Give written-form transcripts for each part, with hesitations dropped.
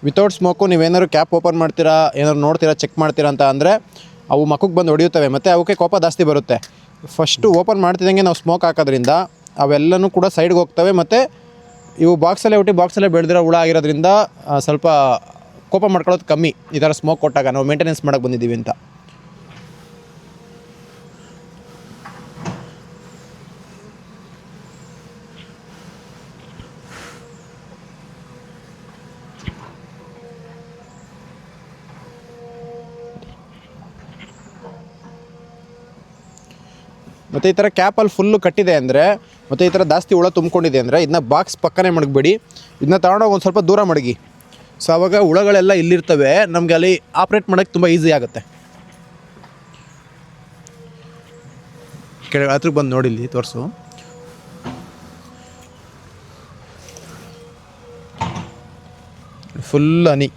Without smoke ನೀವೇನಾದ್ರು cap open ಮಾಡ್ತೀರಾ, ಏನಾದ್ರು ನೋಡ್ತೀರಾ, ಚೆಕ್ ಮಾಡ್ತೀರಾ ಅಂತ ಅಂದರೆ ಅವು ಮಕ್ಕಕ್ಕೆ ಬಂದು ಹೊಡೆಯುತ್ತವೆ ಮತ್ತು ಅವಕ್ಕೆ ಕೋಪ ಜಾಸ್ತಿ ಬರುತ್ತೆ. ಫಸ್ಟು ಓಪನ್ ಮಾಡ್ತಿದ್ದಂಗೆ ನಾವು ಸ್ಮೋಕ್ ಹಾಕೋದ್ರಿಂದ ಅವೆಲ್ಲನೂ ಕೂಡ ಸೈಡ್ಗೆ ಹೋಗ್ತವೆ ಮತ್ತು ಇವು ಬಾಕ್ಸಲ್ಲೇ ಹುಟ್ಟಿ ಬಾಕ್ಸಲ್ಲೇ ಬೆಳೆದಿರೋ ಹುಳ ಆಗಿರೋದ್ರಿಂದ ಸ್ವಲ್ಪ ಕೋಪ ಮಾಡ್ಕೊಳ್ಳೋದು ಕಮ್ಮಿ ಈ ಥರ ಸ್ಮೋಕ್ ಕೊಟ್ಟಾಗ, ನಾವು ಮೇಂಟೆನೆನ್ಸ್ ಮಾಡೋಕ್ಕೆ ಬಂದಿದ್ದೀವಿ ಅಂತ. ಮತ್ತು ಈ ಥರ ಕ್ಯಾಪಲ್ಲಿ ಫುಲ್ಲು ಕಟ್ಟಿದೆ ಅಂದರೆ ಮತ್ತು ಈ ಥರ ಜಾಸ್ತಿ ಹುಳ ತುಂಬಿಕೊಂಡಿದೆ ಅಂದರೆ ಇದನ್ನ ಬಾಕ್ಸ್ ಪಕ್ಕನೇ ಮಡಗಬೇಡಿ, ಇದನ್ನ ತಗೊಂಡೋಗಿ ಒಂದು ಸ್ವಲ್ಪ ದೂರ ಮಡಗಿ. ಸೊ ಆವಾಗ ಹುಳಗಳೆಲ್ಲ ಇಲ್ಲಿರ್ತವೆ, ನಮಗೆ ಅಲ್ಲಿ ಆಪ್ರೇಟ್ ಮಾಡೋಕ್ಕೆ ತುಂಬ ಈಸಿ ಆಗುತ್ತೆ. ಕೆಳಗೆ ಹತ್ರಕ್ಕೆ ಬಂದು ನೋಡಿಲ್ಲಿ ತೋರಿಸು. ಫುಲ್ ಹನಿ.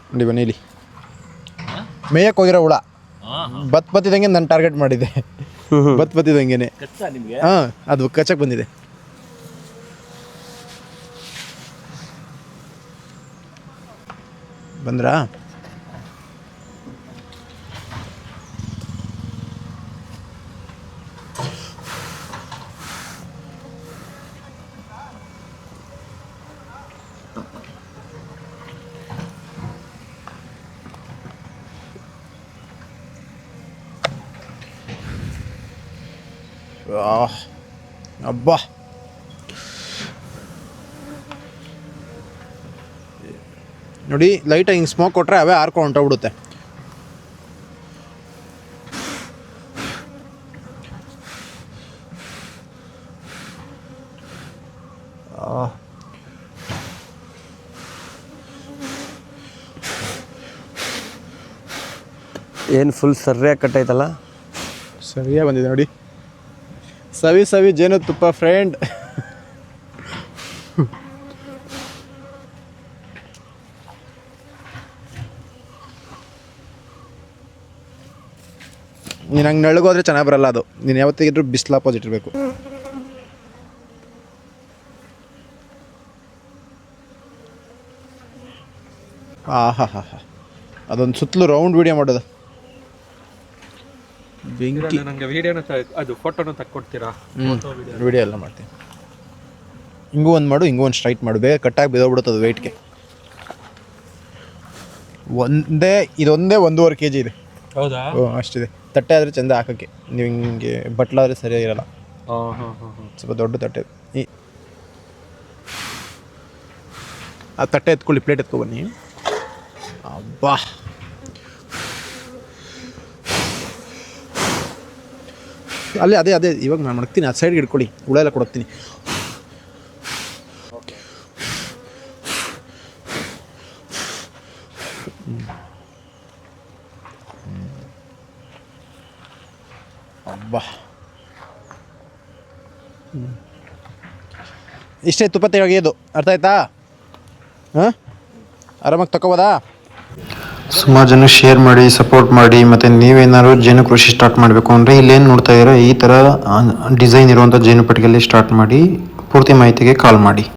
ನೋಡಿ ಬನ್ನಿ, ಇಲ್ಲಿ ಮೇಯಕ್ಕೆ ಹೋಗಿರೋ ಹುಳ ಬತ್ತಿದಂಗೆ ನಾನು ಟಾರ್ಗೆಟ್ ಮಾಡಿದ್ದೆ. ಬತ್ತಿದಂಗೆ ಹಾಂ, ಅದು ಕಚ್ಚಕ್ಕೆ ಬಂದಿದೆ. ಬಂದ್ರಾ? ಅಬ್ಬಾ, ನೋಡಿ ಲೈಟಾಗಿ ಹಿಂಗೆ ಸ್ಮೋಕ್ ಕೊಟ್ಟರೆ ಅವೇ ಹಾರ್ಕೊಂಡು ಹೊಂಟೋಗ್ಬಿಡುತ್ತೆ. ಏನು ಫುಲ್ ಸರಿಯಾಗಿ ಕಟ್ಟೈತಲ್ಲ, ಸರಿಯಾಗಿ ಬಂದಿದೆ ನೋಡಿ. ಸವಿ ಸವಿ ಜೇನು ತುಪ್ಪ ಫ್ರೆಂಡ್. ನೀನು ಹಂಗೆ ನಳಗೋದ್ರೆ ಚೆನ್ನಾಗಿ ಬರಲ್ಲ ಅದು. ನೀನು ಯಾವತ್ತಿಗಿದ್ರು ಬಿಸಿಲು ಆಪೋಸಿಟ್ ಇರಬೇಕು. ಹಾ ಅದೊಂದು ಸುತ್ತಲೂ ರೌಂಡ್ ವಿಡಿಯೋ ಮಾಡೋದು. ಬೆಂಕಿ. ನನಗೆ ವಿಡಿಯೋನ ಅದು ಫೋಟೋನ ತಕ್ಕೊಡ್ತೀರಾ? ವಿಡಿಯೋ ಎಲ್ಲ ಮಾಡ್ತೀನಿ. ಹಿಂಗೂ ಒಂದು ಮಾಡು, ಹಿಂಗೂ ಒಂದು ಸ್ಟ್ರೈಟ್ ಮಾಡು, ಬೇಗ ಕಟ್ಟಾಗಿ ಬಿದ್ದೋಗ್ಬಿಡುತ್ತೆ ವೆಯ್ಟ್ಗೆ. ಇದೊಂದೇ 1.5 kg ಇದೆ. ಹೌದಾ? ಅಷ್ಟಿದೆ. ತಟ್ಟೆ ಆದರೆ ಚೆಂದ ಹಾಕೋಕ್ಕೆ, ನೀವು ಹಿಂಗೆ ಬಟ್ಲಾದರೆ ಸರಿಯಾಗಿರಲ್ಲ. ಸ್ವಲ್ಪ ದೊಡ್ಡ ತಟ್ಟೆ. ಆ ತಟ್ಟೆ ಎತ್ಕೊಳ್ಳಿ, ಪ್ಲೇಟ್ ಎತ್ಕೊಬನ್ನಿ. ಅಬ್ಬಾ, ಅದೇ ಇವಾಗ ನಾನು ಮಾಡ್ತೀನಿ. ಆ ಸೈಡ್ಗೆ ಇಟ್ಕೊಳ್ಳಿ, ಹುಳ ಎಲ್ಲ ಕೊಡೋಗ್ತೀನಿ. ಅಬ್ಬಾ, ಇಷ್ಟೇ ತುಪ್ಪ ತೆಗೆಯೋದು, ಅರ್ಥ ಆಯ್ತಾ? ಹಾಂ, ಆರಾಮಾಗಿ ತಗೋಬೋದಾ? ಸುಮಾರು ಜನ ಶೇರ್ ಮಾಡಿ, ಸಪೋರ್ಟ್ ಮಾಡಿ. ಮತ್ತು ನೀವೇನಾದ್ರು ಜೇನು ಕೃಷಿ ಸ್ಟಾರ್ಟ್ ಮಾಡಬೇಕು ಅಂದರೆ ಇಲ್ಲೇನು ನೋಡ್ತಾ ಇದ್ದೀರಾ ಈ ಥರ ಡಿಸೈನ್ ಇರುವಂಥ ಜೇನು ಪೆಟ್ಟಿಗೆಯಲ್ಲಿ ಸ್ಟಾರ್ಟ್ ಮಾಡಿ. ಪೂರ್ತಿ ಮಾಹಿತಿಗೆ ಕಾಲ್ ಮಾಡಿ.